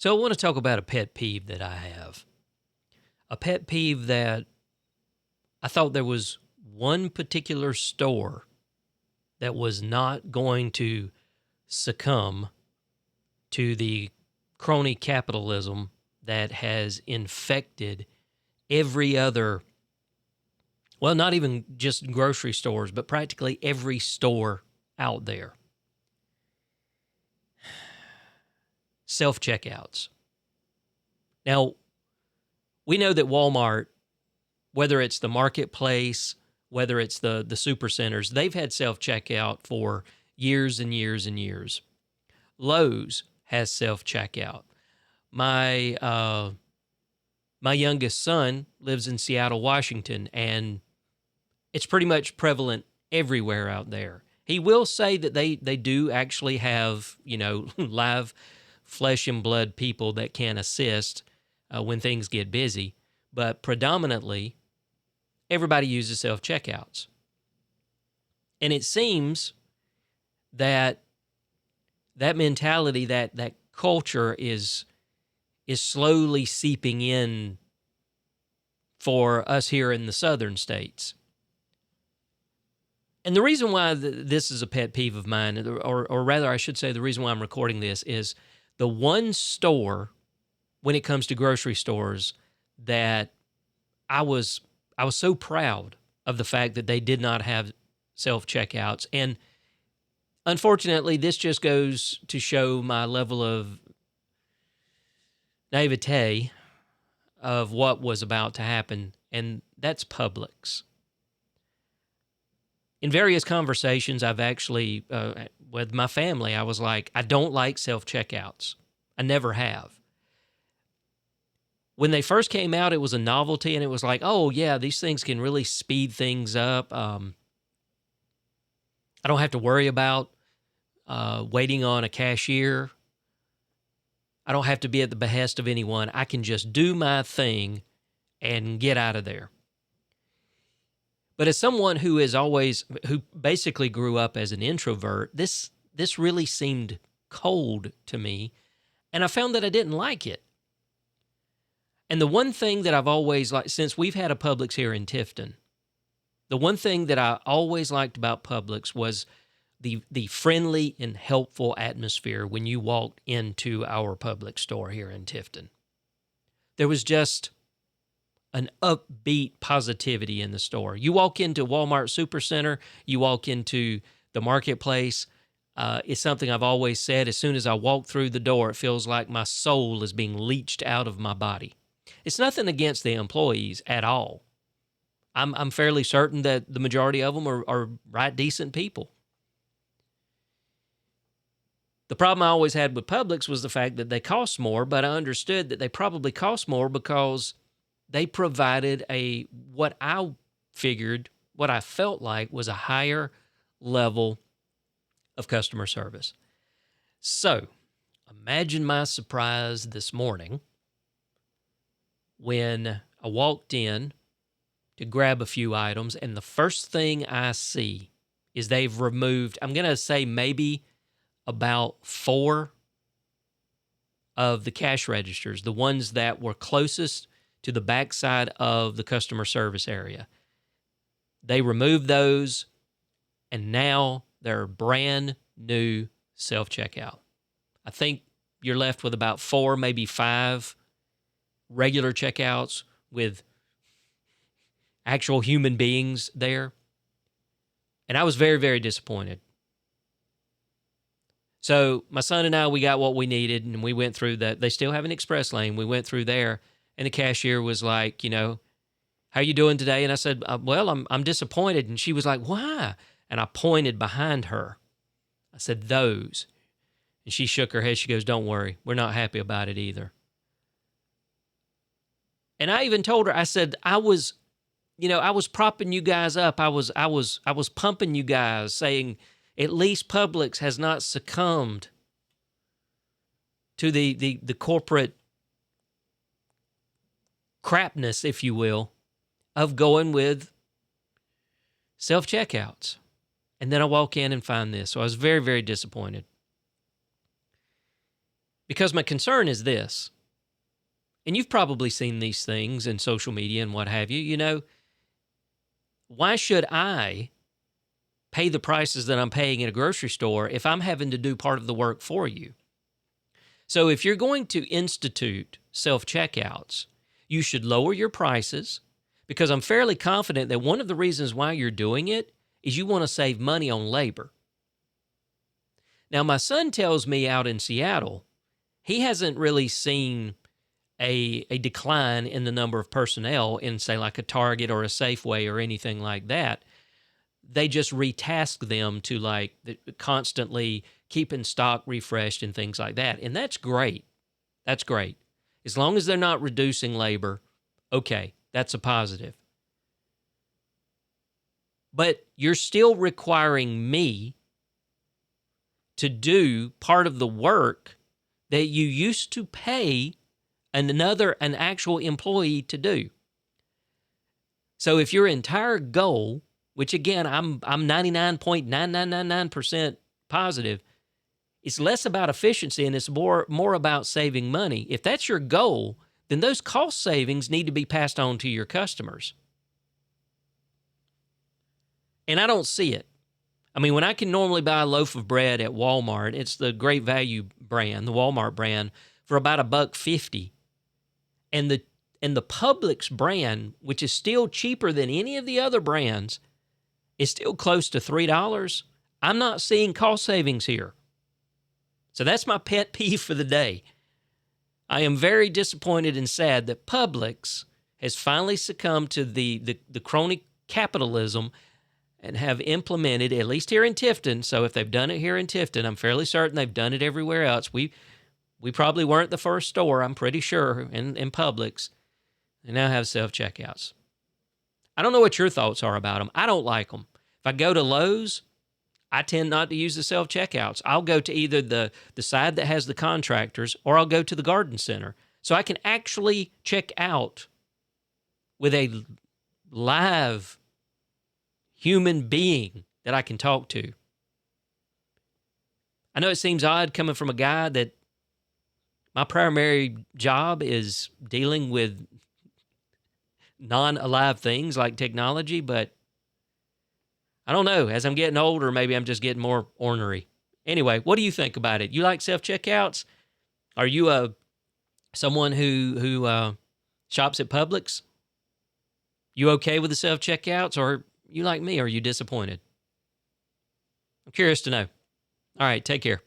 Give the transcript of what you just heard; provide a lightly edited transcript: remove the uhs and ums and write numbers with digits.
So I want to talk about a pet peeve that I have. A pet peeve that I thought there was one particular store that was not going to succumb to the crony capitalism that has infected every other, well, not even just grocery stores, but practically every store out there. Self-checkouts. Now, we know that Walmart, whether it's the marketplace, whether it's the super centers, they've had self-checkout for years and years and years. Lowe's has self-checkout. My youngest son lives in Seattle, Washington, and it's pretty much prevalent everywhere out there. He will say that they do actually have, live flesh and blood people that can assist when things get busy, but predominantly everybody uses self-checkouts. And it seems that mentality, that culture is slowly seeping in for us here in the southern states. And the reason why this is a pet peeve of mine, or rather I should say the reason why I'm recording this, is the one store when it comes to grocery stores that I was so proud of the fact that they did not have self-checkouts. And unfortunately, this just goes to show my level of naivete of what was about to happen, and that's Publix. In various conversations, I've actually, with my family, I was like, I don't like self-checkouts. I never have. When they first came out, it was a novelty, and it was like, oh, yeah, these things can really speed things up. I don't have to worry about waiting on a cashier. I don't have to be at the behest of anyone. I can just do my thing and get out of there. But as someone who basically grew up as an introvert, this really seemed cold to me, and I found that I didn't like it. And the one thing that I've always liked, since we've had a Publix here in Tifton, the one thing that I always liked about Publix was the friendly and helpful atmosphere when you walked into our Publix store here in Tifton. There was just an upbeat positivity in the store. You walk into Walmart Supercenter, you walk into the marketplace, it's something I've always said. As soon as I walk through the door, it feels like my soul is being leached out of my body. It's nothing against the employees at all. I'm fairly certain that the majority of them are right decent people. The problem I always had with Publix was the fact that they cost more, but I understood that they probably cost more because they provided what I felt like was a higher level of customer service. So, imagine my surprise this morning when I walked in to grab a few items, and the first thing I see is they've removed, I'm going to say maybe about 4 of the cash registers, the ones that were closest to the backside of the customer service area. They removed those, and now they're brand new self-checkout. I think you're left with about 4, maybe 5 regular checkouts with actual human beings there. And I was very, very disappointed. So my son and I, we got what we needed, and we went through that. They still have an express lane. We went through there, and the cashier was like, how you doing today? And I said, well, I'm disappointed. And she was like, why? And I pointed behind her. I said, those. And she shook her head. She goes, don't worry. We're not happy about it either. And I even told her, I said, I was propping you guys up. I was pumping you guys, saying, at least Publix has not succumbed to the corporate crapness, if you will, of going with self-checkouts. And then I walk in and find this. So I was very, very disappointed. Because my concern is this, and you've probably seen these things in social media and what have you, why should I pay the prices that I'm paying at a grocery store if I'm having to do part of the work for you? So if you're going to institute self-checkouts, you should lower your prices, because I'm fairly confident that one of the reasons why you're doing it is you want to save money on labor. Now, my son tells me out in Seattle, he hasn't really seen a decline in the number of personnel in, say, like a Target or a Safeway or anything like that. They just retask them to like constantly keep in stock refreshed and things like that. And that's great. That's great. As long as they're not reducing labor, okay, that's a positive. But you're still requiring me to do part of the work that you used to pay an actual employee to do. So if your entire goal, which again, I'm 99.9999% positive, it's less about efficiency and it's more about saving money. If that's your goal, then those cost savings need to be passed on to your customers. And I don't see it. I mean, when I can normally buy a loaf of bread at Walmart, it's the Great Value brand, the Walmart brand, for about $1.50. And the Publix brand, which is still cheaper than any of the other brands, is still close to $3. I'm not seeing cost savings here. So that's my pet peeve for the day. I am very disappointed and sad that Publix has finally succumbed to the crony capitalism and have implemented, at least here in Tifton. So if they've done it here in Tifton, I'm fairly certain they've done it everywhere else. We probably weren't the first store, I'm pretty sure, in Publix. They now have self-checkouts. I don't know what your thoughts are about them. I don't like them. If I go to Lowe's, I tend not to use the self-checkouts. I'll go to either the side that has the contractors, or I'll go to the garden center. So I can actually check out with a live human being that I can talk to. I know it seems odd coming from a guy that my primary job is dealing with non-alive things like technology, but I don't know. As I'm getting older, maybe I'm just getting more ornery. Anyway, what do you think about it? You like self-checkouts? Are you someone who shops at Publix? You okay with the self-checkouts, or you like me? Are you disappointed? I'm curious to know. All right, take care.